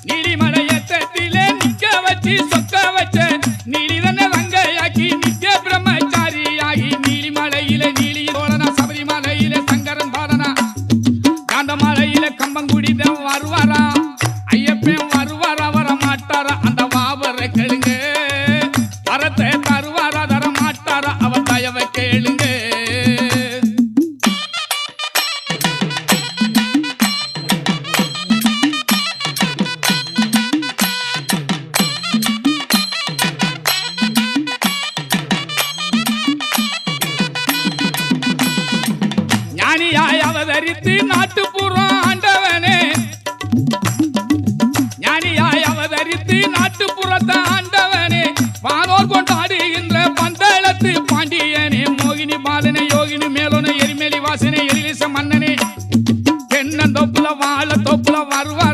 நீலிமலையத்திலே நிக்க வச்சு சொக்க வச்ச நீலிதன வங்கையாக்கி நித்திய பிரம்மச்சாரியாகி நீலிமலையிலே நீலி தோழனா சபரிமலையிலே சங்கரன் பாலனா காந்தமலையிலே கம்பங்குடிதான் வருவாரா ஐயப்பன் வருவாரா வர மாட்டாரா அந்த வாவர கேளுங்க வரத்தை தருவாரா தர மாட்டாரா அவர் தயவை கேளுங்க ஞானியாய் அவதரித்து நாட்டுப்புறம் ஆண்டவனே ஞானியாய் அவதரித்து நாட்டுப்புறத்தை ஆண்டவனே வானோர் கொண்டாடுகின்ற பந்தளத்து பாண்டியனே மோகினி பாலனே யோகினி மேலோனே எரிமேலி வாசனே எலிச மன்னனே தென்னந்தோப்புல வாழ தோப்புல வருவா